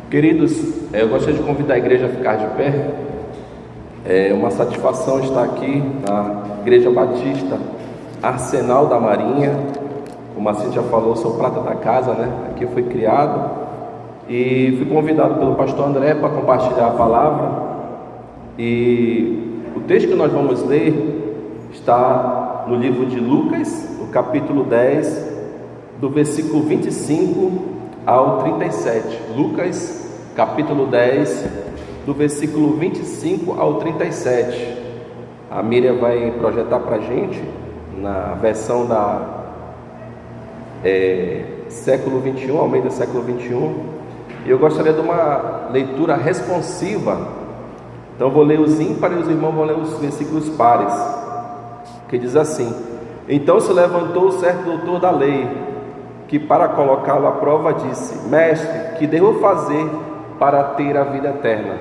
Queridos, eu gostaria de convidar a igreja a ficar de pé. É uma satisfação estar aqui na Igreja Batista Arsenal da Marinha. Como a Cíntia falou, sou prata da casa, né? Aqui fui criado e fui convidado pelo pastor André para compartilhar a palavra. E o texto que nós vamos ler está no livro de Lucas, no capítulo 10, do versículo 25 ao 37. Lucas, capítulo 10, do versículo 25 ao 37. A Miriam vai projetar para a gente na versão da século 21, Almeida século 21. E eu gostaria de uma leitura responsiva. Então eu vou ler os ímpares e os irmãos vão ler os versículos pares, que diz assim: Então se levantou certo doutor da lei, que para colocá-lo à prova disse: Mestre, que devo fazer para ter a vida eterna?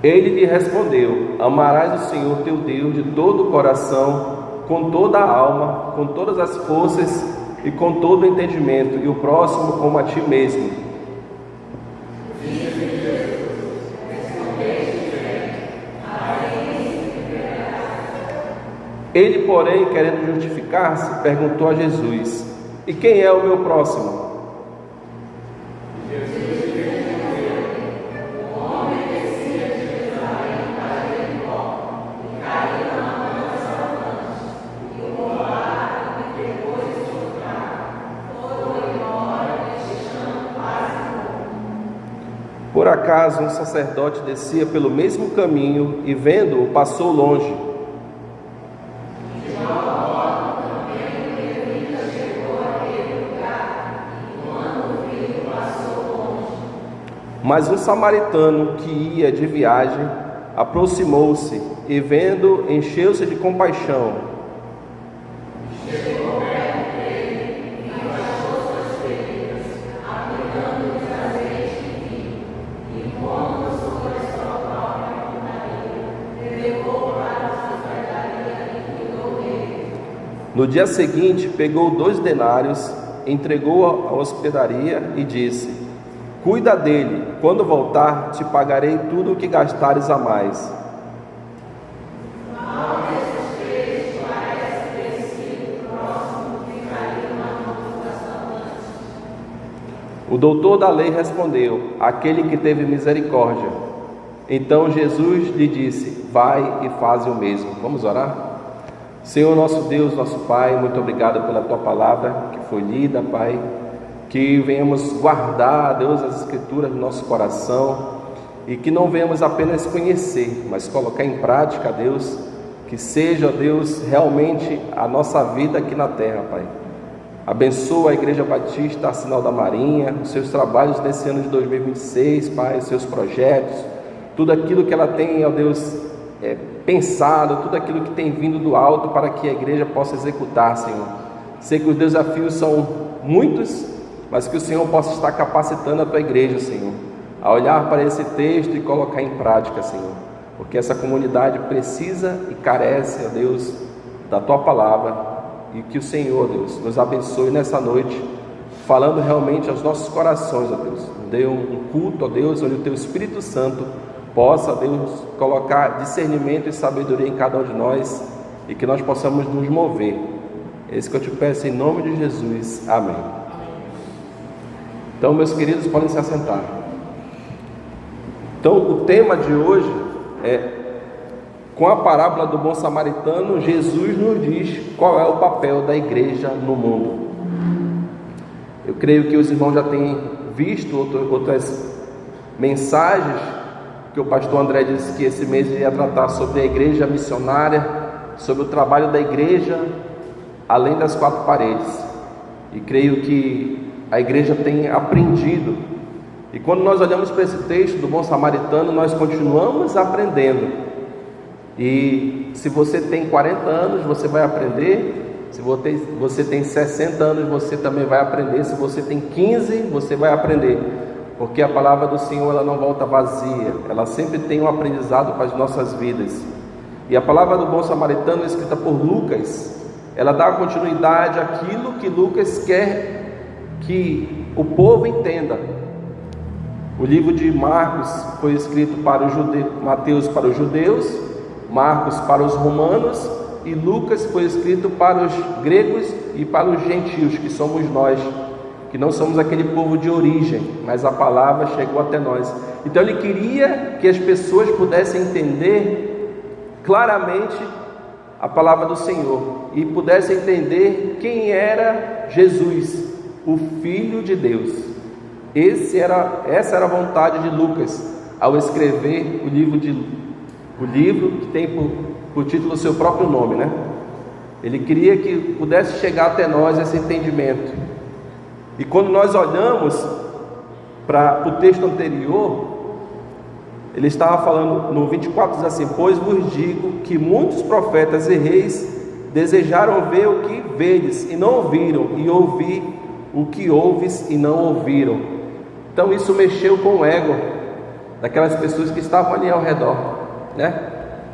Ele lhe respondeu: Amarás o Senhor teu Deus de todo o coração, com toda a alma, com todas as forças e com todo o entendimento, e o próximo como a ti mesmo. Ele, porém, querendo justificar-se, perguntou a Jesus: E quem é o meu próximo? Por acaso um sacerdote descia pelo mesmo caminho e, vendo-o, passou longe. Mas um samaritano que ia de viagem aproximou-se e, vendo, encheu-se de compaixão. No dia seguinte, pegou 2 denários, entregou à hospedaria e disse: Cuida dele, quando voltar, te pagarei tudo o que gastares a mais. O doutor da lei respondeu: Aquele que teve misericórdia. Então Jesus lhe disse: Vai e faze o mesmo. Vamos orar? Senhor nosso Deus, nosso Pai, muito obrigado pela Tua palavra que foi lida, Pai. Que venhamos guardar, Deus, as Escrituras no nosso coração e que não venhamos apenas conhecer, mas colocar em prática, Deus, que seja, Deus, realmente a nossa vida aqui na terra, Pai. Abençoa a Igreja Batista Arsenal da Marinha, os seus trabalhos nesse ano de 2026, Pai, os seus projetos, tudo aquilo que ela tem, ó Deus, pensado, tudo aquilo que tem vindo do alto para que a igreja possa executar, Senhor. Sei que os desafios são muitos, mas que o Senhor possa estar capacitando a Tua igreja, Senhor, a olhar para esse texto e colocar em prática, Senhor, porque essa comunidade precisa e carece, ó Deus, da Tua palavra, e que o Senhor, Deus, nos abençoe nessa noite, falando realmente aos nossos corações, ó Deus. Dê um culto, ó Deus, onde o Teu Espírito Santo possa, Deus, colocar discernimento e sabedoria em cada um de nós e que nós possamos nos mover. É isso que eu te peço em nome de Jesus. Amém. Então, meus queridos, podem se assentar. Então, o tema de hoje é: com a parábola do bom samaritano, Jesus nos diz qual é o papel da igreja no mundo. Eu creio que os irmãos já têm visto outras mensagens que o pastor André disse que esse mês ia tratar sobre a igreja missionária, sobre o trabalho da igreja além das 4 paredes. E creio que a igreja tem aprendido. E quando nós olhamos para esse texto do bom samaritano, nós continuamos aprendendo. E se você tem 40 anos, você vai aprender. Se você tem 60 anos, você também vai aprender. Se você tem 15, você vai aprender. Porque a palavra do Senhor, ela não volta vazia, ela sempre tem um aprendizado para as nossas vidas. E a palavra do bom samaritano, escrita por Lucas, ela dá continuidade àquilo que Lucas quer que o povo entenda. O livro de Marcos foi escrito para os judeus, Mateus para os judeus, Marcos para os romanos, e Lucas foi escrito para os gregos e para os gentios, que somos nós, que não somos aquele povo de origem, mas a palavra chegou até nós. Então ele queria que as pessoas pudessem entender claramente a palavra do Senhor e pudessem entender quem era Jesus, o Filho de Deus. Essa era a vontade de Lucas ao escrever o livro que tem por título o seu próprio nome, né? Ele queria que pudesse chegar até nós esse entendimento. E quando nós olhamos para o texto anterior, ele estava falando no 24, diz assim: pois vos digo que muitos profetas e reis desejaram ver o que vedes e não ouviram, e ouvir o que ouves e não ouviram. Então isso mexeu com o ego daquelas pessoas que estavam ali ao redor, né?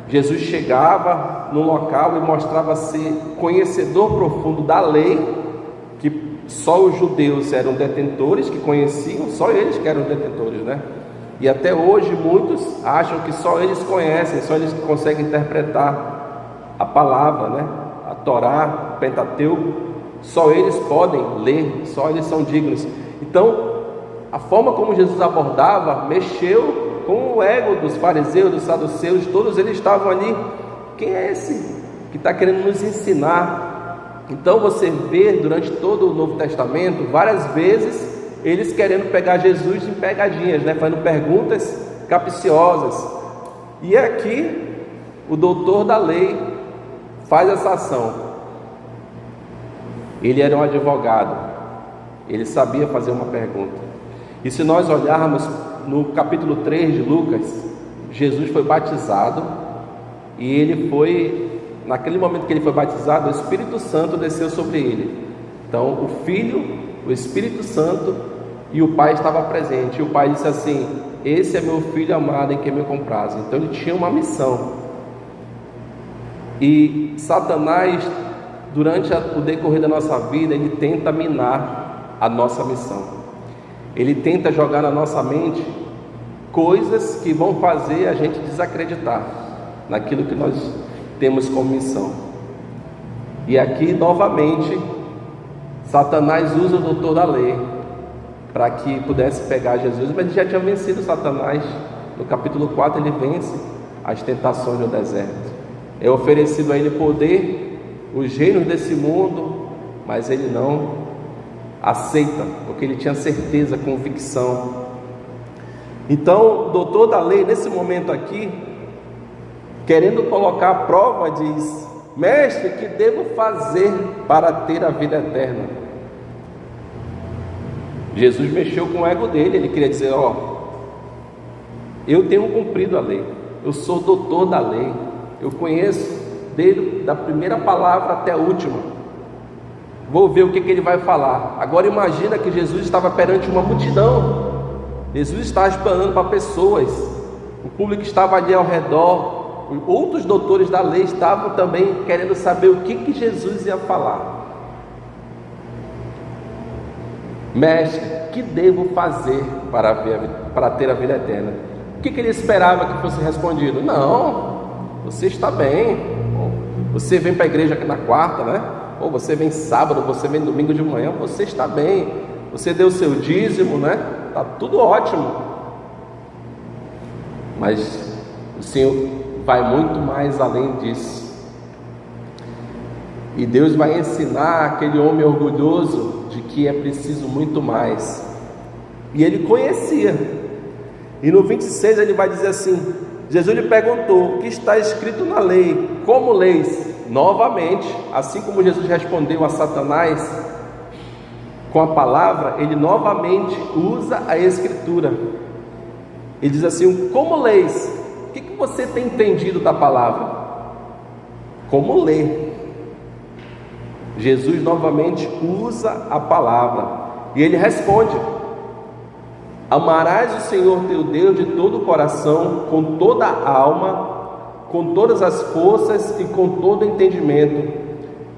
Jesus chegava no local e mostrava ser conhecedor profundo da lei, que só os judeus eram detentores, que conheciam, só eles que eram detentores, né? E até hoje muitos acham que só eles conhecem, só eles que conseguem interpretar a palavra, né? A Torá, o Pentateuco, só eles podem ler, só eles são dignos. Então, a forma como Jesus abordava mexeu com o ego dos fariseus, dos saduceus. Todos eles estavam ali: quem é esse que está querendo nos ensinar? Então você vê durante todo o Novo Testamento, várias vezes, eles querendo pegar Jesus em pegadinhas, né? Fazendo perguntas capciosas. E aqui o doutor da lei faz essa ação. Ele era um advogado, ele sabia fazer uma pergunta. E se nós olharmos no capítulo 3 de Lucas, Jesus foi batizado, e ele foi, naquele momento que ele foi batizado, o Espírito Santo desceu sobre ele. Então o Filho, o Espírito Santo e o Pai estavam presentes, e o Pai disse assim: esse é meu Filho amado em quem me comprazo. Então ele tinha uma missão. E Satanás, durante o decorrer da nossa vida, ele tenta minar a nossa missão. Ele tenta jogar na nossa mente coisas que vão fazer a gente desacreditar naquilo que nós temos como missão. E aqui novamente Satanás usa o doutor da lei para que pudesse pegar Jesus, mas ele já tinha vencido Satanás. No capítulo 4 ele vence as tentações no deserto. É oferecido a ele poder, os reinos desse mundo, mas ele não aceita, porque ele tinha certeza, convicção. Então o doutor da lei, nesse momento aqui, querendo colocar a prova, diz: mestre, que devo fazer para ter a vida eterna? Jesus mexeu com o ego dele. Ele queria dizer: eu tenho cumprido a lei, eu sou doutor da lei, eu conheço desde a primeira palavra até a última. Vou ver o que ele vai falar. Agora imagina que Jesus estava perante uma multidão. Jesus estava explanando para pessoas. O público estava ali ao redor. Outros doutores da lei estavam também querendo saber o que Jesus ia falar. Mestre, que devo fazer para ter a vida eterna? O que ele esperava que fosse respondido? Não, você está bem. Você vem para a igreja aqui na quarta, né? Ou você vem sábado, você vem domingo de manhã, você está bem. Você deu o seu dízimo, né? Está tudo ótimo. Mas o Senhor vai muito mais além disso. E Deus vai ensinar aquele homem orgulhoso de que é preciso muito mais. E ele conhecia. E no 26 ele vai dizer assim: Jesus lhe perguntou: o que está escrito na lei? Como leis? Novamente, assim como Jesus respondeu a Satanás com a palavra, ele novamente usa a escritura. Ele diz assim: como leis? O que você tem entendido da palavra? Como ler? Jesus novamente usa a palavra e ele responde: amarás o Senhor teu Deus de todo o coração, com toda a alma, com todas as forças e com todo o entendimento,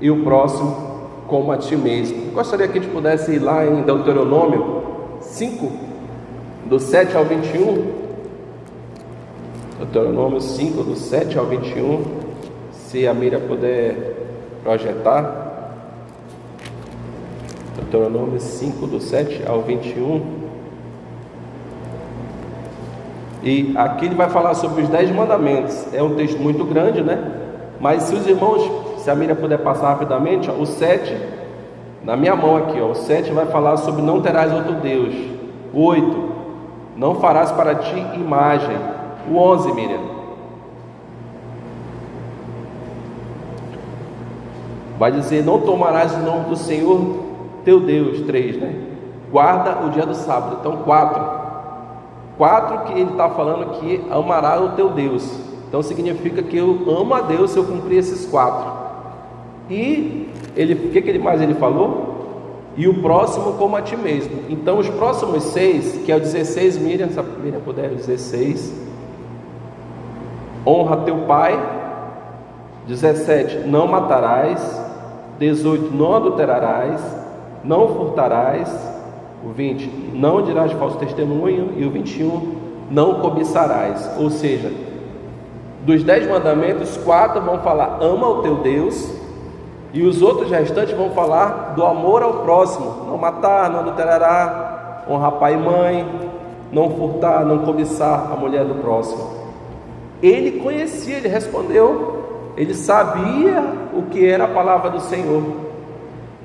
e o próximo como a ti mesmo. Gostaria que a gente pudesse ir lá em Deuteronômio 5, do 7 ao 21. Deuteronômio 5, do 7 ao 21. Se a Mira puder projetar. Deuteronômio 5, do 7 ao 21. E aqui ele vai falar sobre os 10 mandamentos. É um texto muito grande, né? Mas se os irmãos, se a Miriam puder passar rapidamente, ó, o 7, na minha mão aqui, ó, o 7 vai falar sobre não terás outro Deus. O 8, não farás para ti imagem. O 11, Miriam, vai dizer, não tomarás o nome do Senhor teu Deus. 3, né? Guarda o dia do sábado. Então 4 que ele está falando que amará o teu Deus. Então significa que eu amo a Deus se eu cumprir esses 4. E o que mais ele falou? E o próximo como a ti mesmo. Então os próximos 6, que é o 16, Miriam, se a Miriam puder, 16, honra teu pai. 17, não matarás. 18, não adulterarás. Não furtarás. O 20, não dirás falso testemunho. E o 21, não cobiçarás. Ou seja, dos 10 mandamentos, 4 vão falar ama o teu Deus, e os outros restantes vão falar do amor ao próximo. Não matar, não adulterará, honrar pai e mãe, não furtar, não cobiçar a mulher do próximo. Ele conhecia, ele respondeu, ele sabia o que era a palavra do Senhor.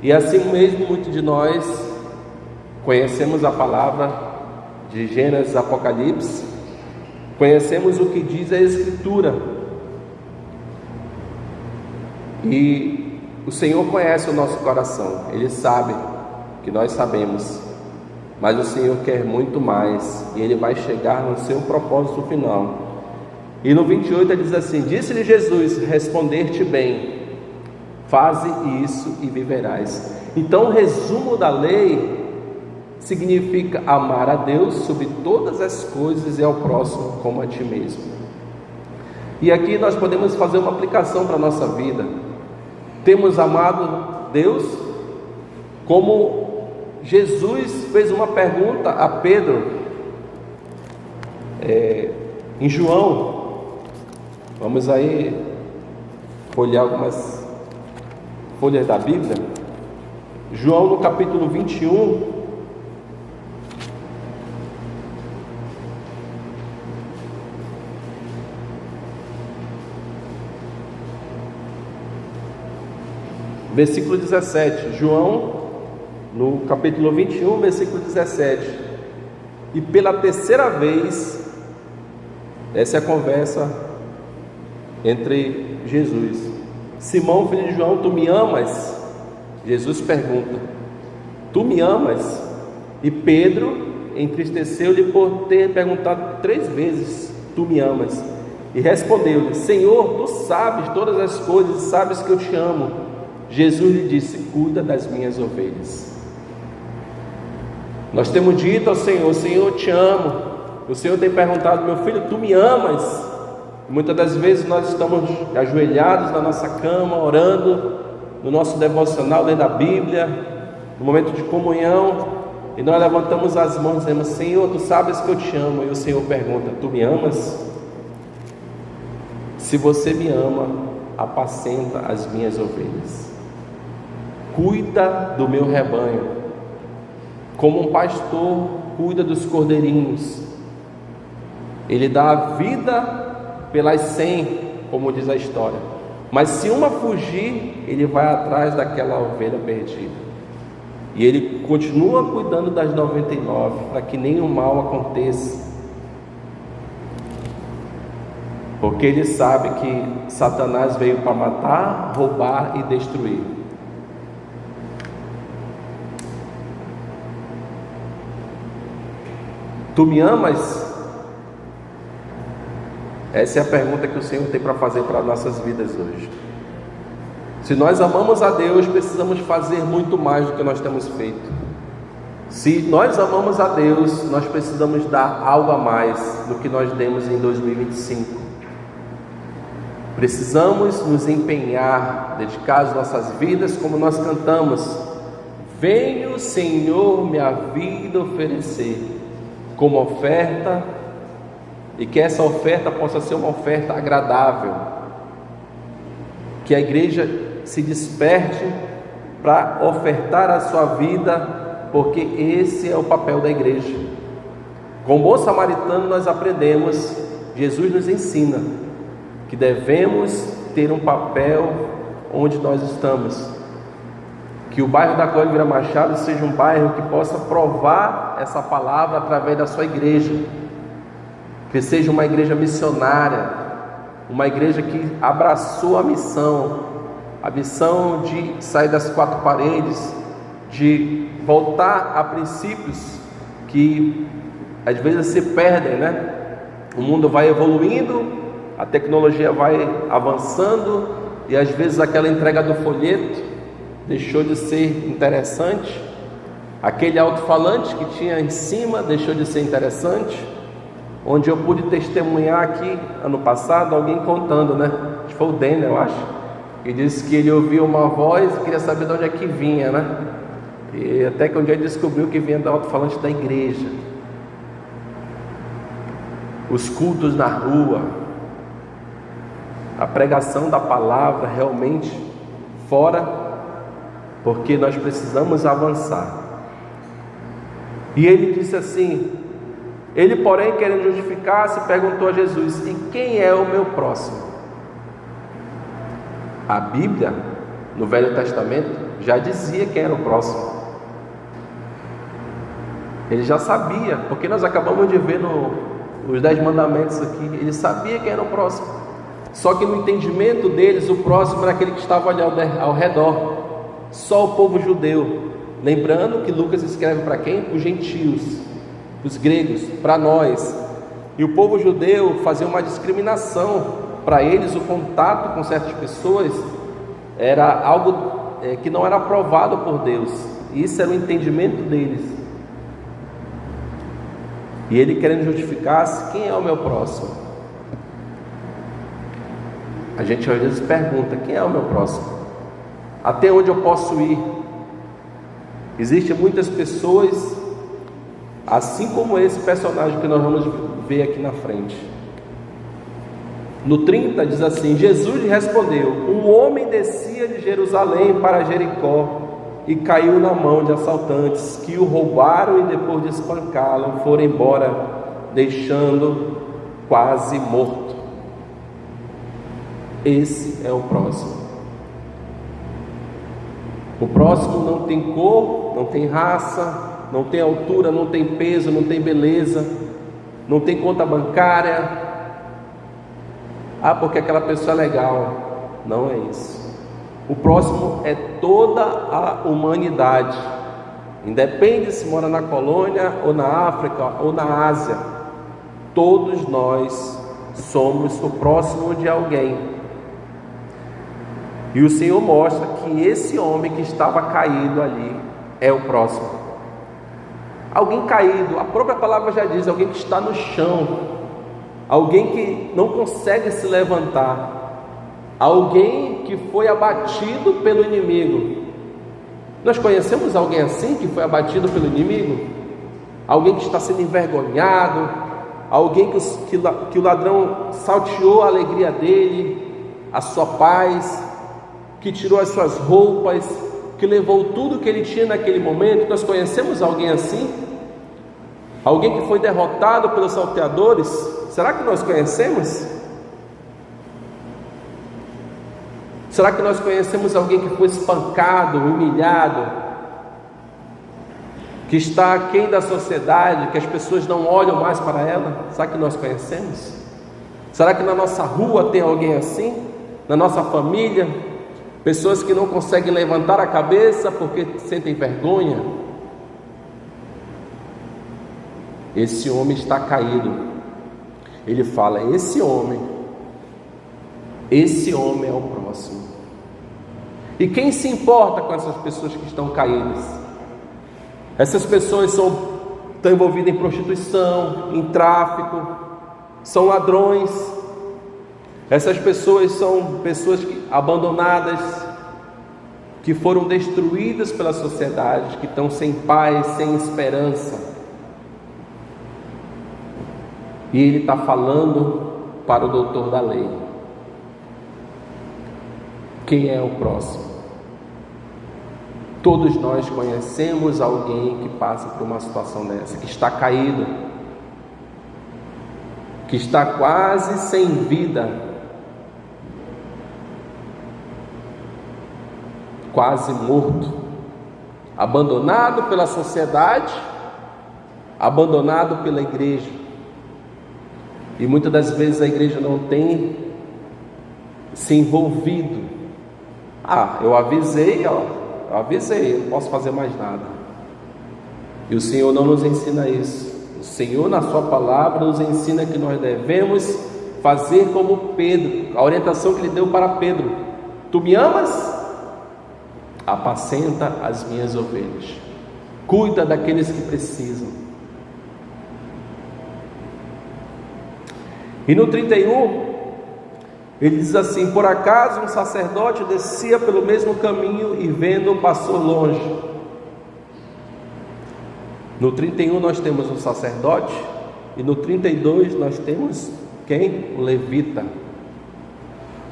E assim mesmo muitos de nós conhecemos a palavra de Gênesis, Apocalipse, conhecemos o que diz a Escritura, e o Senhor conhece o nosso coração, Ele sabe que nós sabemos, mas o Senhor quer muito mais, e Ele vai chegar no seu propósito final. E no 28 ele diz assim, disse-lhe Jesus, responder-te bem, faze isso e viverás. Então o resumo da lei significa amar a Deus sobre todas as coisas e ao próximo como a ti mesmo. E aqui nós podemos fazer uma aplicação para a nossa vida. Temos amado Deus, como Jesus fez uma pergunta a Pedro em João. Vamos aí folhear algumas folhas da Bíblia. João no capítulo 21, versículo 17, João, no capítulo 21, versículo 17. E pela terceira vez, essa é a conversa entre Jesus. Simão, filho de João, tu me amas? Jesus pergunta, tu me amas? E Pedro entristeceu-lhe por ter perguntado 3 vezes, tu me amas? E respondeu-lhe, Senhor, tu sabes todas as coisas, sabes que eu te amo. Jesus lhe disse, cuida das minhas ovelhas. Nós temos dito ao Senhor, Senhor, eu te amo. O Senhor tem perguntado, meu filho, tu me amas? Muitas das vezes nós estamos ajoelhados na nossa cama, orando, no nosso devocional, lendo a Bíblia, no momento de comunhão, e nós levantamos as mãos e dizemos, Senhor, tu sabes que eu te amo. E o Senhor pergunta, tu me amas? Se você me ama, apacenta as minhas ovelhas. Cuida do meu rebanho, como um pastor cuida dos cordeirinhos. Ele dá a vida pelas 100, como diz a história. Mas se uma fugir, ele vai atrás daquela ovelha perdida. E ele continua cuidando das 99, para que nenhum mal aconteça. Porque ele sabe que Satanás veio para matar, roubar e destruir. Tu me amas? Essa é a pergunta que o Senhor tem para fazer para nossas vidas hoje. Se nós amamos a Deus, precisamos fazer muito mais do que nós temos feito. Se nós amamos a Deus, nós precisamos dar algo a mais do que nós demos em 2025. Precisamos nos empenhar, dedicar as nossas vidas, como nós cantamos: venho, Senhor, minha vida oferecer como oferta, e que essa oferta possa ser uma oferta agradável, que a igreja se desperte para ofertar a sua vida, porque esse é o papel da igreja. Com o bom samaritano nós aprendemos, Jesus nos ensina que devemos ter um papel onde nós estamos, que o bairro da Glória Vira Machado seja um bairro que possa provar essa palavra através da sua igreja, que seja uma igreja missionária, uma igreja que abraçou a missão de sair das quatro paredes, de voltar a princípios que às vezes se perdem, né? O mundo vai evoluindo, a tecnologia vai avançando, e às vezes aquela entrega do folheto deixou de ser interessante, aquele alto-falante que tinha em cima deixou de ser interessante. Onde eu pude testemunhar aqui ano passado, alguém contando, né? Acho que foi o Daniel, eu acho, que disse que ele ouviu uma voz e queria saber de onde é que vinha, né? E até que um dia ele descobriu que vinha do alto-falante da igreja. Os cultos na rua, a pregação da palavra realmente fora, porque nós precisamos avançar. E ele disse assim: ele, porém, querendo justificar-se, perguntou a Jesus: e quem é o meu próximo? A Bíblia, no Velho Testamento, já dizia quem era o próximo. Ele já sabia, porque nós acabamos de ver nos 10 mandamentos aqui. Ele sabia quem era o próximo. Só que no entendimento deles, o próximo era aquele que estava ali ao redor. Só o povo judeu. Lembrando que Lucas escreve para quem? Para os gentios, os gregos, para nós. E o povo judeu fazia uma discriminação. Para eles, o contato com certas pessoas era algo que não era aprovado por Deus. Isso era o entendimento deles. E ele, querendo justificar-se, quem é o meu próximo? A gente às vezes pergunta: quem é o meu próximo? Até onde eu posso ir? Existem muitas pessoas, assim como esse personagem que nós vamos ver aqui na frente. No 30 diz assim: Jesus lhe respondeu: um homem descia de Jerusalém para Jericó e caiu na mão de assaltantes, que o roubaram, e depois de espancá-lo foram embora, deixando quase morto. Esse é o próximo. O próximo não tem cor, não tem raça, não tem altura, não tem peso, não tem beleza, não tem conta bancária. Ah, porque aquela pessoa é legal. Não é isso. O próximo é toda a humanidade, independe se mora na colônia, ou na África, ou na Ásia. Todos nós somos o próximo de alguém. E o Senhor mostra que esse homem que estava caído ali é o próximo. Alguém caído, a própria palavra já diz, alguém que está no chão, alguém que não consegue se levantar, alguém que foi abatido pelo inimigo. Nós conhecemos alguém assim, que foi abatido pelo inimigo? Alguém que está sendo envergonhado, alguém que o ladrão salteou a alegria dele, a sua paz, que tirou as suas roupas, que levou tudo que ele tinha naquele momento. Nós conhecemos alguém assim? Alguém que foi derrotado pelos salteadores? Será que nós conhecemos? Será que nós conhecemos alguém que foi espancado, humilhado, que está aquém da sociedade, que as pessoas não olham mais para ela? Será que nós conhecemos? Será que na nossa rua tem alguém assim? Na nossa família? Pessoas que não conseguem levantar a cabeça porque sentem vergonha? Esse homem está caído. Ele fala: esse homem é o próximo. E quem se importa com essas pessoas que estão caídas? Essas pessoas estão envolvidas em prostituição, em tráfico, são ladrões. Essas pessoas são pessoas abandonadas, que foram destruídas pela sociedade, que estão sem paz, sem esperança. E ele está falando para o doutor da lei. Quem é o próximo? Todos nós conhecemos alguém que passa por uma situação dessa, que está caído, que está quase sem vida, quase morto, abandonado pela sociedade, abandonado pela igreja. E muitas das vezes a igreja não tem se envolvido. Eu avisei, não posso fazer mais nada. E o Senhor não nos ensina isso. O Senhor, na sua palavra, nos ensina que nós devemos fazer como Pedro, a orientação que ele deu para Pedro: tu me amas? Apacenta as minhas ovelhas, cuida daqueles que precisam. E no 31, ele diz assim: por acaso um sacerdote descia pelo mesmo caminho e vendo passou longe. No 31 nós temos um sacerdote, e no 32 nós temos quem? O levita.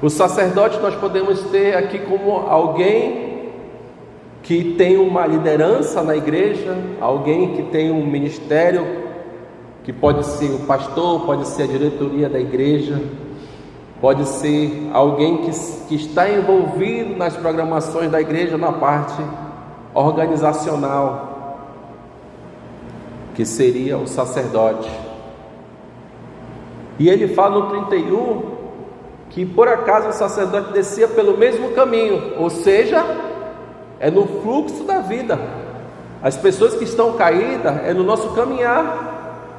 O sacerdote nós podemos ter aqui como alguém que tem uma liderança na igreja, alguém que tem um ministério, que pode ser o pastor, pode ser a diretoria da igreja, pode ser alguém que está envolvido nas programações da igreja, na parte organizacional, que seria o sacerdote. E ele fala no 31 que por acaso o sacerdote descia pelo mesmo caminho, ou seja, é no fluxo da vida. As pessoas que estão caídas é no nosso caminhar,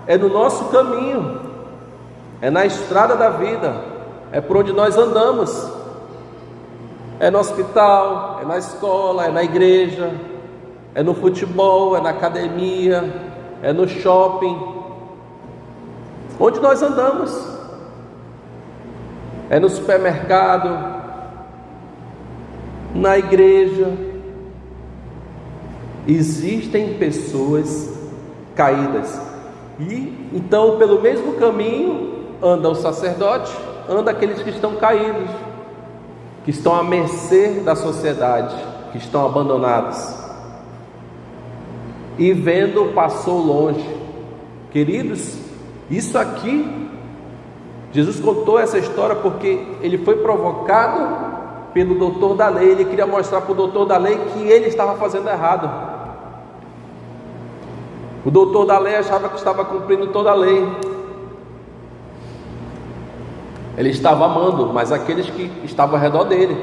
é no nosso caminho, é na estrada da vida, é por onde nós andamos, é no hospital, é na escola, é na igreja, é no futebol, é na academia, é no shopping, onde nós andamos, é no supermercado, na igreja. Existem pessoas caídas, e então pelo mesmo caminho anda o sacerdote, anda aqueles que estão caídos, que estão à mercê da sociedade, que estão abandonados. E vendo passou longe. Queridos, isso aqui, Jesus contou essa história porque ele foi provocado pelo doutor da lei. Ele queria mostrar para o doutor da lei que ele estava fazendo errado. O doutor da lei achava que estava cumprindo toda a lei. Ele estava amando, mas aqueles que estavam ao redor dele,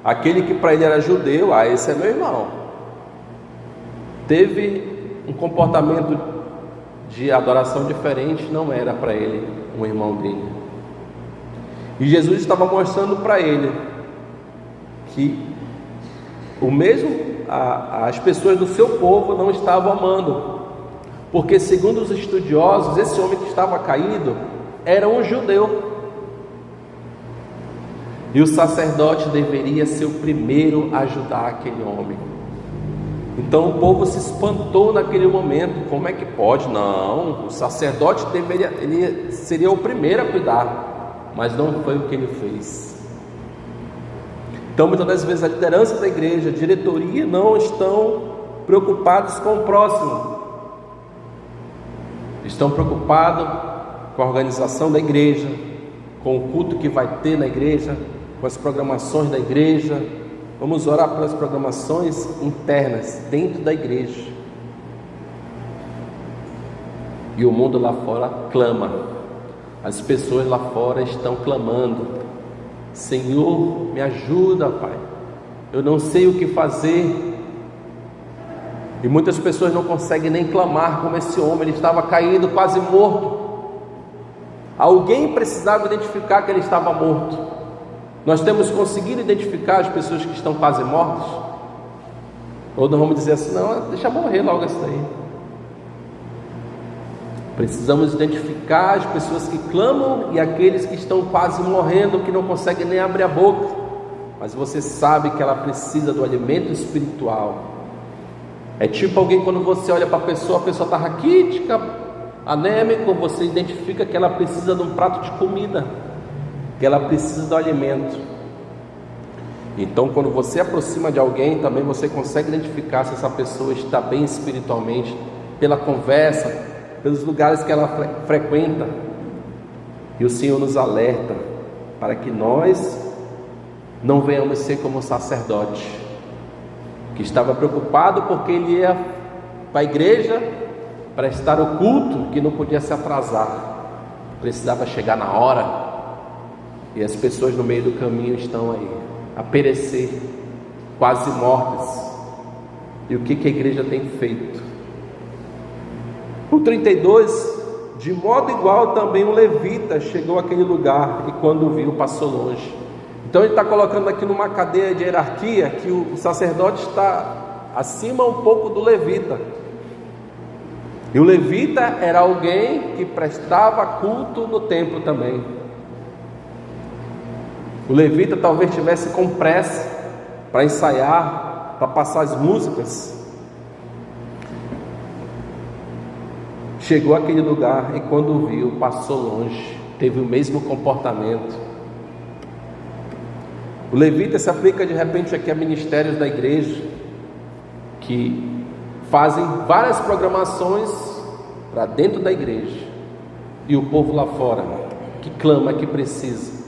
aquele que para ele era judeu, esse é meu irmão, teve um comportamento de adoração diferente, não era para ele um irmão dele. E Jesus estava mostrando para ele que o mesmo as pessoas do seu povo não estavam amando, porque segundo os estudiosos, esse homem que estava caído era um judeu, e o sacerdote deveria ser o primeiro a ajudar aquele homem. Então o povo se espantou naquele momento. Como é que pode? Não, o sacerdote ele seria o primeiro a cuidar, mas não foi o que ele fez. Então muitas das vezes a liderança da igreja, a diretoria, não estão preocupados com o próximo, estão preocupados com a organização da igreja, com o culto que vai ter na igreja, com as programações da igreja. Vamos orar pelas programações internas dentro da igreja. E o mundo lá fora clama, as pessoas lá fora estão clamando: Senhor, me ajuda, Pai, eu não sei o que fazer. E muitas pessoas não conseguem nem clamar como esse homem. Ele estava caído, quase morto. Alguém precisava identificar que ele estava morto. Nós temos conseguido identificar as pessoas que estão quase mortas? Ou nós vamos dizer assim: não, deixa morrer logo isso daí. Precisamos identificar as pessoas que clamam e aqueles que estão quase morrendo, que não conseguem nem abrir a boca, mas você sabe que ela precisa do alimento espiritual. É tipo alguém, quando você olha para a pessoa está raquítica, anêmica, você identifica que ela precisa de um prato de comida, que ela precisa do alimento. Então, quando você aproxima de alguém, também você consegue identificar se essa pessoa está bem espiritualmente, pela conversa, pelos lugares que ela frequenta. E o Senhor nos alerta para que nós não venhamos ser como o sacerdote, que estava preocupado porque ele ia para a igreja para estar o culto, que não podia se atrasar, precisava chegar na hora, e as pessoas no meio do caminho estão aí a perecer, quase mortas. E o que a igreja tem feito? O 32, de modo igual também um levita chegou àquele lugar e quando viu passou longe. Então ele está colocando aqui numa cadeia de hierarquia que o sacerdote está acima um pouco do levita. E o levita era alguém que prestava culto no templo também. O levita talvez tivesse com pressa para ensaiar, para passar as músicas. Chegou àquele lugar e quando viu, passou longe, teve o mesmo comportamento. O levita se aplica de repente aqui a ministérios da igreja, que fazem várias programações para dentro da igreja, e o povo lá fora, que clama, que precisa.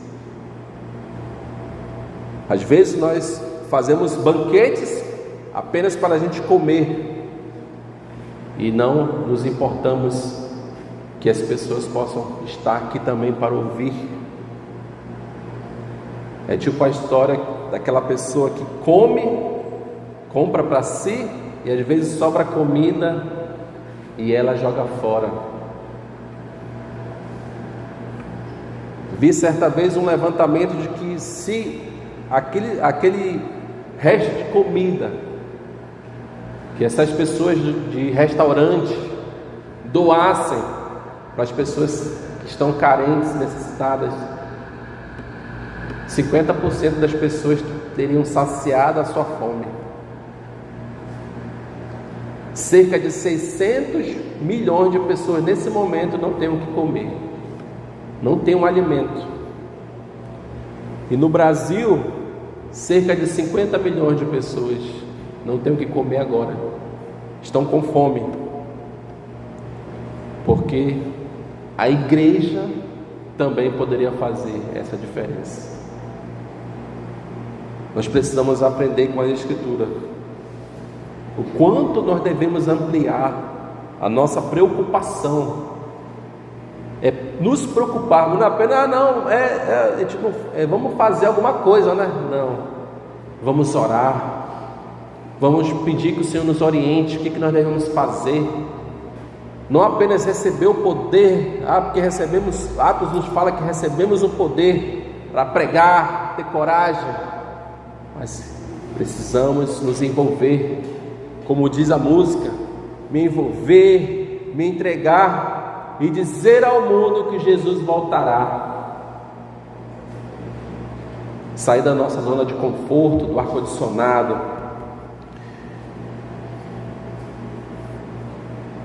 Às vezes nós fazemos banquetes apenas para a gente comer, e não nos importamos que as pessoas possam estar aqui também para ouvir. É tipo a história daquela pessoa que compra para si, e às vezes sobra comida e ela joga fora. Vi certa vez um levantamento de que se aquele resto de comida que essas pessoas de restaurante doassem para as pessoas que estão carentes, necessitadas, 50% das pessoas teriam saciado a sua fome. Cerca de 600 milhões de pessoas nesse momento não têm o que comer, não têm um alimento. E no Brasil, cerca de 50 milhões de pessoas não têm o que comer agora, estão com fome, porque a igreja também poderia fazer essa diferença. Nós precisamos aprender com a Escritura o quanto nós devemos ampliar a nossa preocupação. É nos preocuparmos, não é apenas, vamos fazer alguma coisa, né? Não, vamos orar, vamos pedir que o Senhor nos oriente, o que nós devemos fazer. Não apenas receber o poder, porque recebemos, Atos nos fala que recebemos o poder para pregar, ter coragem, mas precisamos nos envolver, como diz a música, me envolver, me entregar e dizer ao mundo que Jesus voltará. Sair da nossa zona de conforto, do ar-condicionado.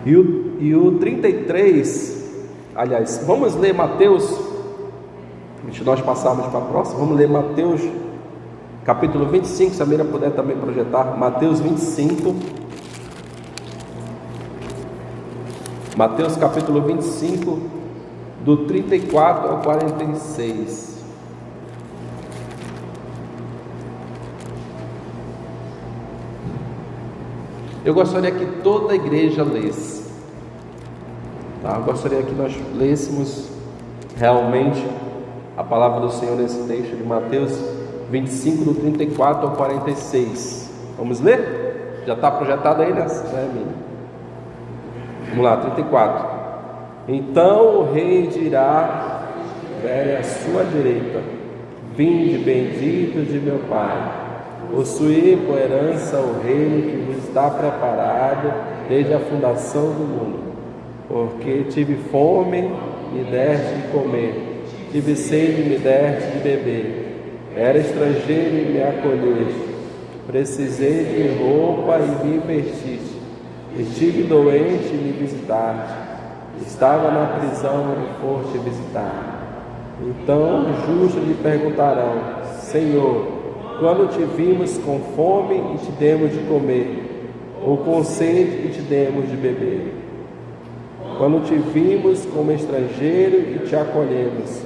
E o 33, aliás, vamos ler Mateus, antes de nós passarmos para a próxima, vamos ler Mateus capítulo 25, se a Mira puder também projetar, Mateus 25, Mateus capítulo 25, do 34 ao 46. Eu gostaria que toda a igreja lesse, tá? Eu gostaria que nós lêssemos realmente a palavra do Senhor nesse texto de Mateus 25, do 34 ao 46. Vamos ler? Já está projetado aí, né, Emília? Vamos lá, 34. Então o rei dirá, velho à sua direita, vinde benditos de meu Pai, possuí por herança o reino que vos está preparado desde a fundação do mundo. porque tive fome, me deste de comer, tive sede, me deste de beber, era estrangeiro e me acolheste, precisei de roupa e me vestiste, estive doente e me visitaste, estava na prisão e foste visitar. Então os justos lhe perguntarão: Senhor, quando te vimos com fome e te demos de comer, ou com sede e te demos de beber? Quando te vimos como estrangeiro e te acolhemos,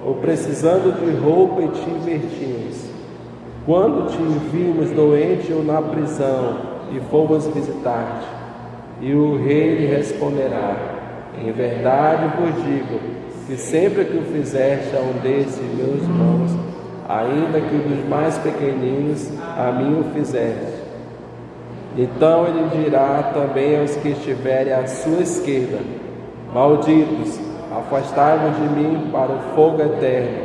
ou precisando de roupa e te vestimos? Quando te vimos doente ou na prisão e fomos visitar-te? E o rei lhe responderá: em verdade vos digo, que sempre que o fizeste a um desses meus irmãos, ainda que o dos mais pequeninos, a mim o fizeste. Então ele dirá também aos que estiverem à sua esquerda: malditos, afastai-vos de mim para o fogo eterno,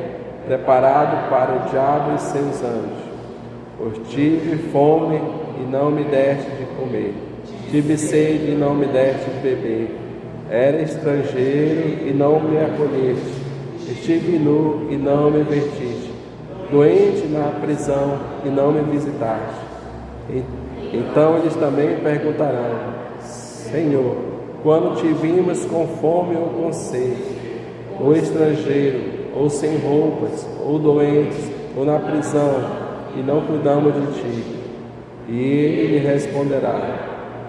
preparado para o diabo e seus anjos. Pois tive fome e não me deste de comer, tive sede e não me deste de beber, era estrangeiro e não me acolheste, estive nu e não me vestiste, doente na prisão e não me visitaste. Então eles também perguntarão: Senhor, quando te vimos com fome ou com sede, ou estrangeiro, ou sem roupas, ou doentes, ou na prisão, e não cuidamos de ti? E ele lhe responderá: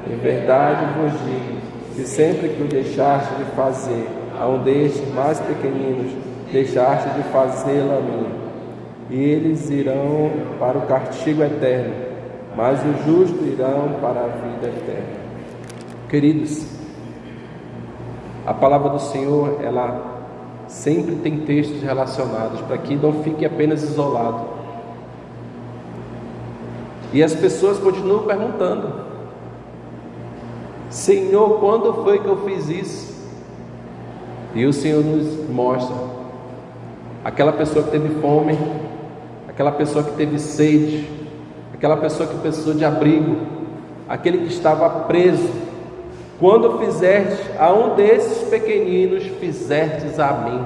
em verdade vos digo, que sempre que o deixaste de fazer a um destes mais pequeninos, deixaste de fazê-lo a mim. E eles irão para o castigo eterno, mas os justos irão para a vida eterna. Queridos, a palavra do Senhor, ela sempre tem textos relacionados, para que não fique apenas isolado. E as pessoas continuam perguntando: Senhor, quando foi que eu fiz isso? E o Senhor nos mostra aquela pessoa que teve fome, aquela pessoa que teve sede, aquela pessoa que precisou de abrigo, aquele que estava preso. Quando fizeste a um desses pequeninos, fizestes a mim.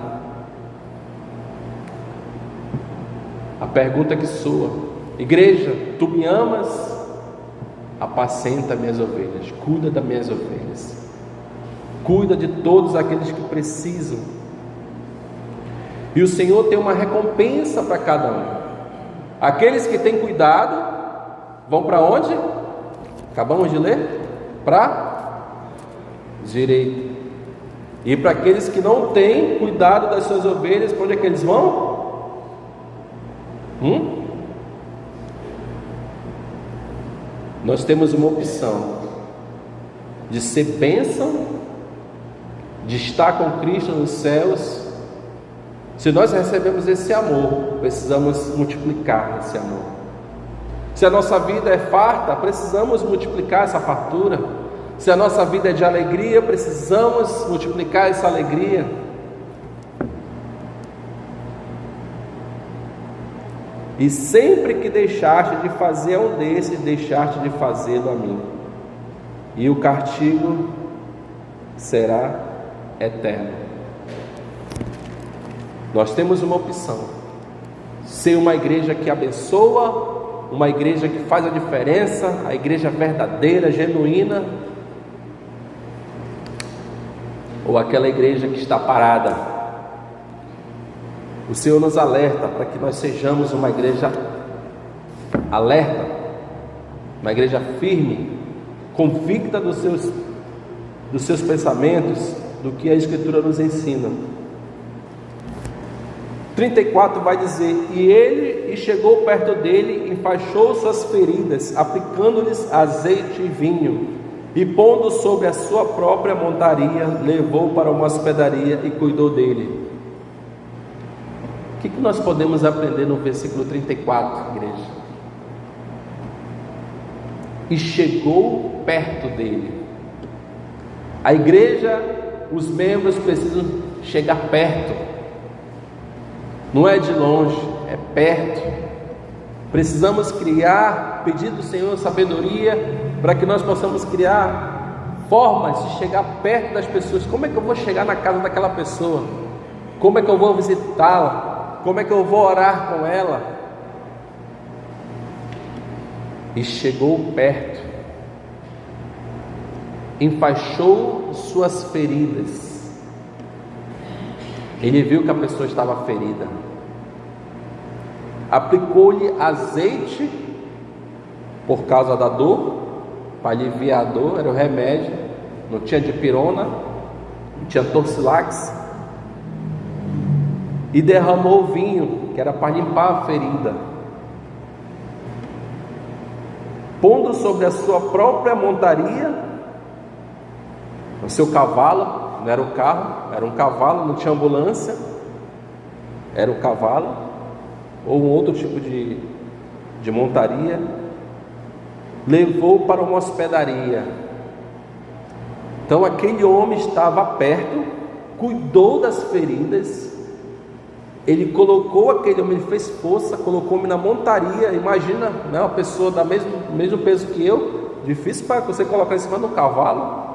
A pergunta que soa: igreja, tu me amas? Apacenta minhas ovelhas, cuida das minhas ovelhas, cuida de todos aqueles que precisam. E o Senhor tem uma recompensa para cada um. Aqueles que têm cuidado vão para onde? Acabamos de ler? Para direito. E para aqueles que não têm cuidado das suas ovelhas, para onde é que eles vão? Nós temos uma opção de ser bênção, de estar com Cristo nos céus. Se nós recebemos esse amor, precisamos multiplicar esse amor. Se a nossa vida é farta, precisamos multiplicar essa fartura. Se a nossa vida é de alegria, precisamos multiplicar essa alegria. E sempre que deixaste de fazer a um desses, deixaste de fazê-lo a mim. E o castigo será eterno. Nós temos uma opção: ser uma igreja que abençoa, uma igreja que faz a diferença, a igreja verdadeira, genuína, ou aquela igreja que está parada. O Senhor nos alerta para que nós sejamos uma igreja alerta, uma igreja firme, convicta dos seus pensamentos, do que a Escritura nos ensina. 34 vai dizer: e ele chegou perto dele, enfaixou suas feridas, aplicando-lhes azeite e vinho, e pondo sobre a sua própria montaria, levou para uma hospedaria e cuidou dele. O que nós podemos aprender no versículo 34, igreja? E chegou perto dele. A igreja, os membros precisam chegar perto. Não é de longe, é perto. Precisamos criar, pedir do Senhor sabedoria, para que nós possamos criar formas de chegar perto das pessoas. Como é que eu vou chegar na casa daquela pessoa? Como é que eu vou visitá-la? Como é que eu vou orar com ela? E chegou perto, enfaixou suas feridas. Ele viu que a pessoa estava ferida, aplicou-lhe azeite por causa da dor, para aliviar a dor, era o remédio. Não tinha dipirona, não tinha torcilax, e derramou vinho, que era para limpar a ferida, pondo sobre a sua própria montaria, o seu cavalo, não era o carro, era um cavalo, não tinha ambulância, era o cavalo, ou um outro tipo de montaria, levou para uma hospedaria. Então aquele homem estava perto, cuidou das feridas, ele colocou aquele homem, ele fez força, colocou o homem na montaria. Imagina, né, uma pessoa da mesmo peso que eu, difícil para você colocar em cima do cavalo.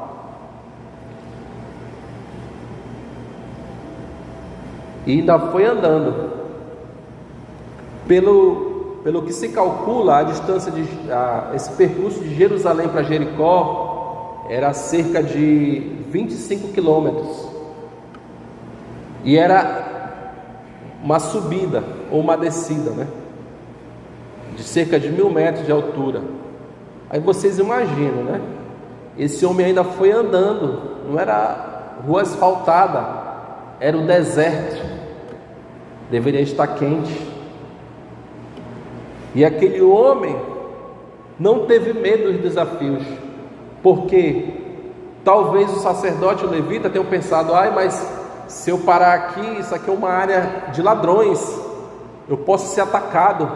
E ainda foi andando. Pelo que se calcula, a distância esse percurso de Jerusalém para Jericó era cerca de 25 quilômetros. E era uma subida ou uma descida, né? De cerca de 1000 metros de altura. Aí vocês imaginam, né? Esse homem ainda foi andando, não era rua asfaltada, era o deserto, deveria estar quente. E aquele homem não teve medo dos desafios, porque talvez o sacerdote e o levita tenham pensado: ai, mas se eu parar aqui, isso aqui é uma área de ladrões, eu posso ser atacado.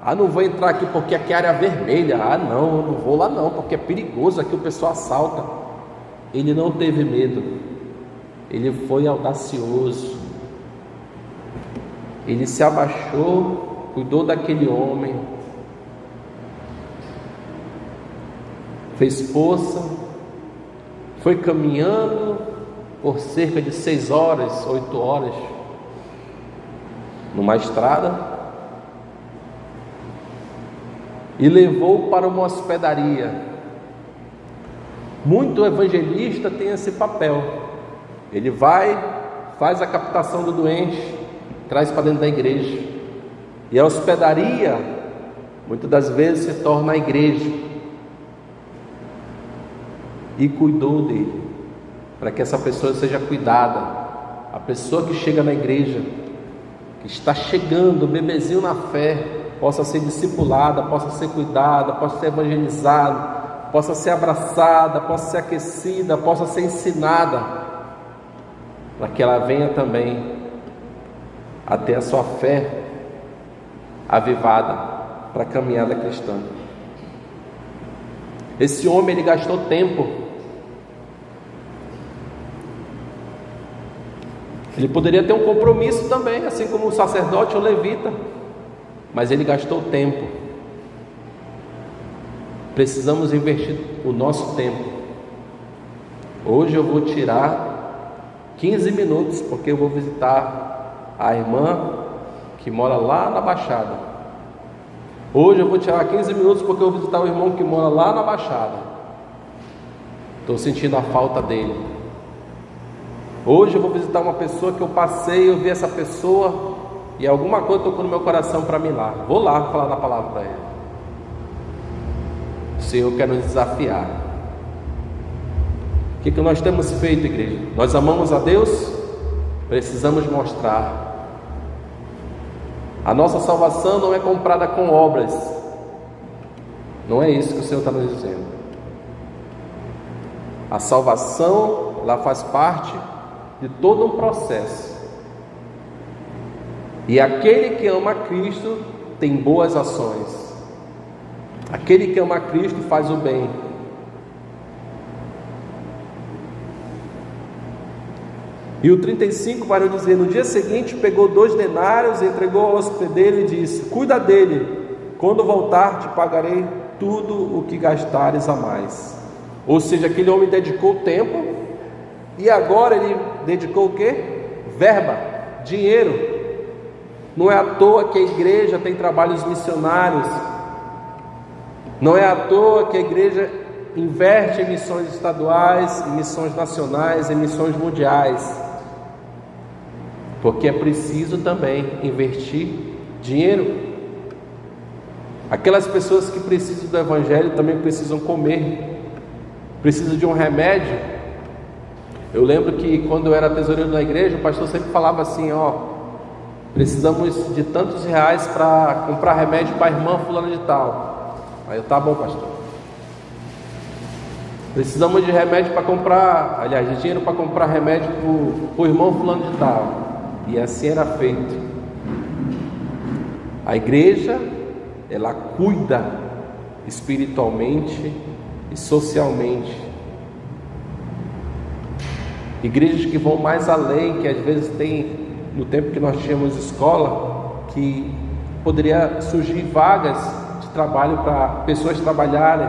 Ah, não vou entrar aqui porque aqui é área vermelha. Ah, não, eu não vou lá não, porque é perigoso, aqui o pessoal assalta. Ele não teve medo, ele foi audacioso, ele se abaixou, cuidou daquele homem, fez força, foi caminhando por cerca de 6 horas, 8 horas, numa estrada, e levou para uma hospedaria. Muito evangelista tem esse papel. Ele vai, faz a captação do doente, traz para dentro da igreja, e a hospedaria muitas das vezes se torna a igreja. E cuidou dele, para que essa pessoa seja cuidada. A pessoa que chega na igreja, que está chegando, bebezinho na fé, possa ser discipulada, possa ser cuidada, possa ser evangelizada, possa ser abraçada, possa ser aquecida, possa ser ensinada, para que ela venha também a ter a sua fé avivada para a caminhada cristã. Esse homem, ele gastou tempo. Ele poderia ter um compromisso também, assim como o sacerdote ou o levita, mas ele gastou tempo. Precisamos investir o nosso tempo. Hoje eu vou tirar 15 minutos, porque eu vou visitar a irmã que mora lá na Baixada. Hoje eu vou tirar 15 minutos, porque eu vou visitar o irmão que mora lá na Baixada. Estou sentindo a falta dele. Hoje eu vou visitar uma pessoa que eu passei, eu vi essa pessoa e alguma coisa tocou no meu coração para mim lá. Vou lá falar da palavra para ele. O Senhor quer nos desafiar. O que nós temos feito, igreja? Nós amamos a Deus? Precisamos mostrar. A nossa salvação não é comprada com obras. Não é isso que o Senhor está nos dizendo. A salvação, ela faz parte de todo um processo. E aquele que ama Cristo tem boas ações. Aquele que ama Cristo faz o bem. E o 35 vai nos dizer: no dia seguinte pegou 2 denários, entregou ao hospedeiro e disse: cuida dele, quando voltar te pagarei tudo o que gastares a mais. Ou seja, aquele homem dedicou tempo e agora ele dedicou o quê? Verba, dinheiro. Não é à toa que a igreja tem trabalhos missionários. Não é à toa que a igreja investe em missões estaduais, em missões nacionais, em missões mundiais. Porque é preciso também investir dinheiro. Aquelas pessoas que precisam do evangelho também precisam comer, precisam de um remédio. Eu lembro que quando eu era tesoureiro da igreja, o pastor sempre falava assim: precisamos de tantos reais para comprar remédio para a irmã fulana de tal. Aí eu: tá bom, pastor. Precisamos de remédio para comprar, de dinheiro para comprar remédio para o irmão fulano de tal. E assim era feito. A igreja, ela cuida espiritualmente e socialmente. Igrejas que vão mais além, que às vezes tem, no tempo que nós tínhamos escola, que poderia surgir vagas de trabalho para pessoas trabalharem,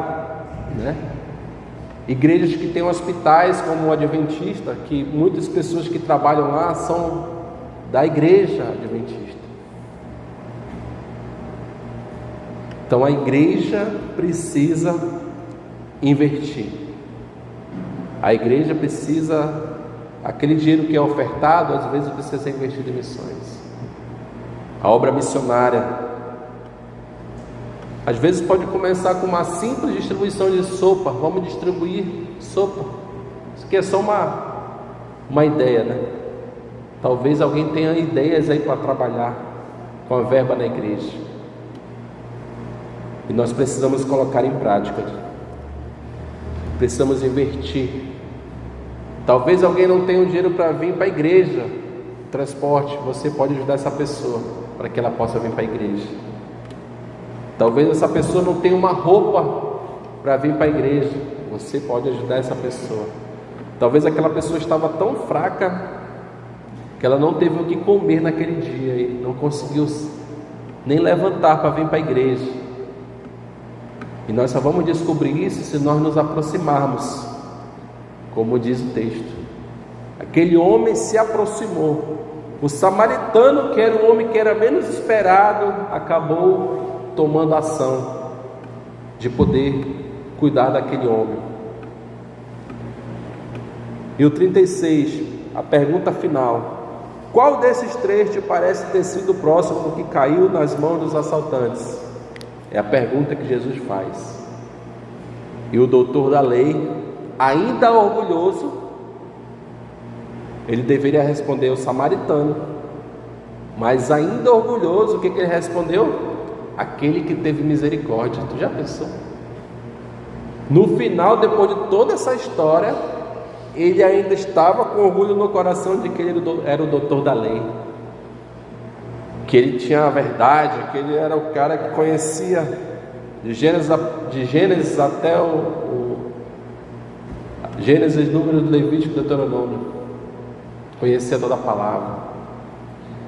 né? Igrejas que têm hospitais como o Adventista, que muitas pessoas que trabalham lá são da igreja Adventista. Então a igreja precisa investir. A igreja precisa, aquele dinheiro que é ofertado, às vezes precisa ser investido em missões. A obra missionária, às vezes pode começar com uma simples distribuição de sopa. Vamos distribuir sopa. Isso aqui é só uma ideia, né? Talvez alguém tenha ideias aí para trabalhar com a verba na igreja. E nós precisamos colocar em prática. Precisamos investir. Talvez alguém não tenha o dinheiro para vir para a igreja, transporte. Você pode ajudar essa pessoa para que ela possa vir para a igreja. Talvez essa pessoa não tenha uma roupa para vir para a igreja. Você pode ajudar essa pessoa. Talvez aquela pessoa estava tão fraca que ela não teve o que comer naquele dia e não conseguiu nem levantar para vir para a igreja. E nós só vamos descobrir isso se nós nos aproximarmos, como diz o texto. Aquele homem se aproximou. O samaritano, que era o homem que era menos esperado, acabou tomando ação de poder cuidar daquele homem. E o 36, a pergunta final: qual desses três te parece ter sido o próximo que caiu nas mãos dos assaltantes? É a pergunta que Jesus faz. E o doutor da lei, ainda orgulhoso, ele deveria responder: o samaritano. Mas ainda orgulhoso, o que ele respondeu? Aquele que teve misericórdia. Tu já pensou? No final, depois de toda essa história, ele ainda estava com orgulho no coração de que ele era o doutor da lei, que ele tinha a verdade, que ele era o cara que conhecia de Gênesis até o Gênesis, Número, Levítico, Deuteronômio, conhecia toda a palavra.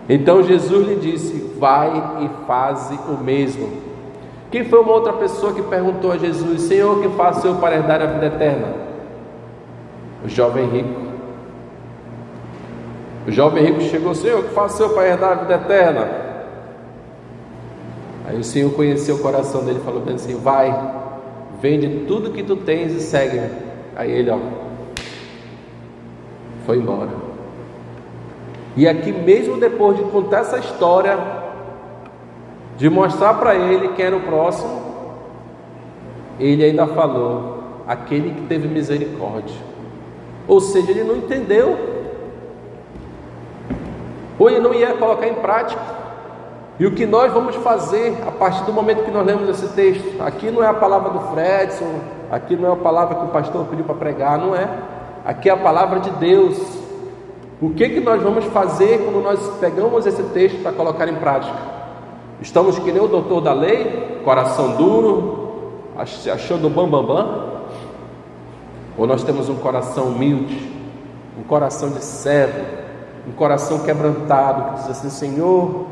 Então Jesus lhe disse: vai e faze o mesmo. Quem foi uma outra pessoa que perguntou a Jesus: Senhor, o que faço eu para herdar a vida eterna? O jovem rico. O jovem rico chegou: Senhor, o que faço eu para herdar a vida eterna? Aí o Senhor conheceu o coração dele e falou bem assim: vai, vende tudo que tu tens e segue-me. Aí ele foi embora. E aqui, mesmo depois de contar essa história, de mostrar para ele quem era o próximo, ele ainda falou: aquele que teve misericórdia. Ou seja, ele não entendeu, ou ele não ia colocar em prática. E o que nós vamos fazer a partir do momento que nós lemos esse texto? Aqui não é a palavra do Fredson, aqui não é a palavra que o pastor pediu para pregar, não é. Aqui é a palavra de Deus. O que nós vamos fazer quando nós pegamos esse texto para colocar em prática? Estamos que nem o doutor da lei, coração duro, achando bam? Ou nós temos um coração humilde, um coração de servo, um coração quebrantado, que diz assim: Senhor,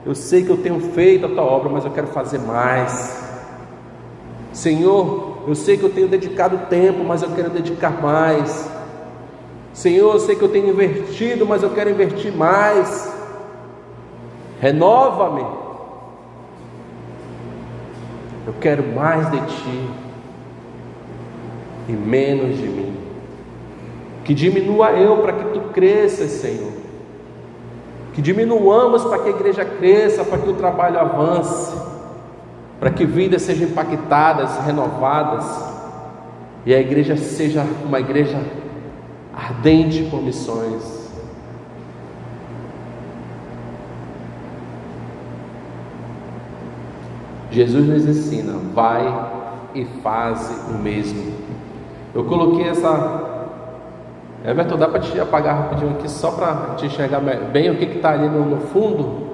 eu sei que eu tenho feito a tua obra, mas eu quero fazer mais. Senhor, eu sei que eu tenho dedicado tempo, mas eu quero dedicar mais. Senhor, eu sei que eu tenho invertido, mas eu quero invertir mais. Renova-me. Eu quero mais de Ti e menos de mim. Que diminua eu para que Tu cresças, Senhor. Que diminuamos para que a igreja cresça, para que o trabalho avance, para que vidas sejam impactadas, renovadas, e a igreja seja uma igreja ardente por missões. Jesus nos ensina: vai e faze o mesmo. Eu coloquei essa... Everton, dá para te apagar rapidinho aqui, só para te enxergar bem o que está ali no fundo?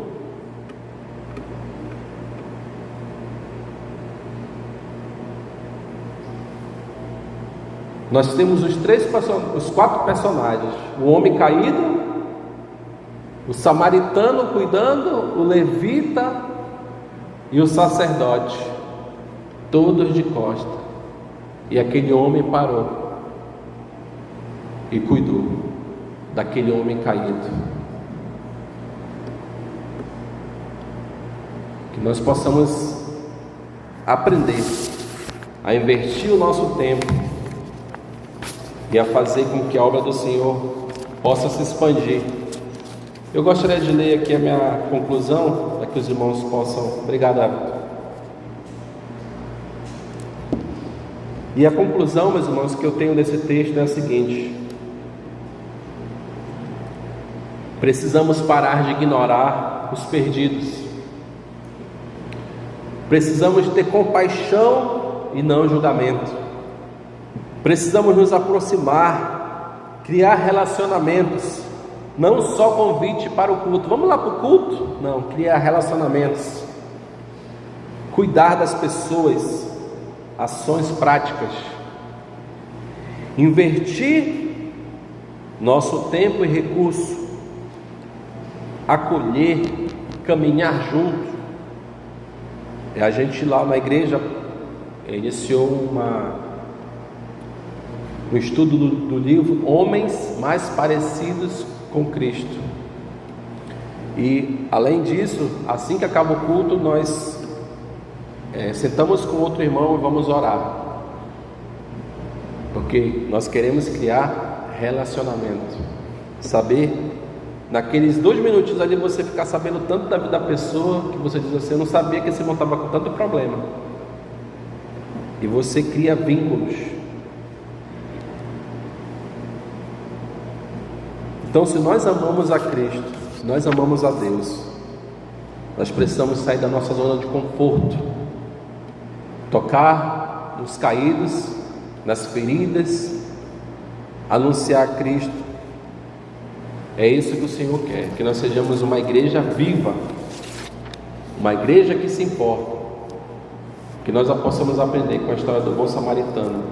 Nós temos os 4 personagens: o homem caído, o samaritano cuidando, o levita e o sacerdote, todos de costa. E aquele homem parou e cuidou daquele homem caído. Que nós possamos aprender a investir o nosso tempo e a fazer com que a obra do Senhor possa se expandir. Eu gostaria de ler aqui a minha conclusão, para que os irmãos possam... Obrigado, Everton. E a conclusão, meus irmãos, que eu tenho desse texto é a seguinte: precisamos parar de ignorar os perdidos. Precisamos ter compaixão e não julgamento. Precisamos nos aproximar, criar relacionamentos, não só convite para o culto. Vamos lá para o culto? Não, criar relacionamentos, cuidar das pessoas, ações práticas, invertir nosso tempo e recurso, acolher, caminhar junto. A gente lá na igreja iniciou um estudo do livro Homens Mais Parecidos com Cristo. E além disso, assim que acaba o culto, nós sentamos com outro irmão e vamos orar, porque nós queremos criar relacionamento, saber, naqueles 2 minutos ali, você ficar sabendo tanto da vida da pessoa, que você diz assim: eu não sabia que esse irmão estava com tanto problema, e você cria vínculos. Então, se nós amamos a Cristo, se nós amamos a Deus, nós precisamos sair da nossa zona de conforto, tocar nos caídos, nas feridas, anunciar a Cristo. É isso que o Senhor quer, que nós sejamos uma igreja viva, uma igreja que se importa, que nós possamos aprender com a história do bom samaritano,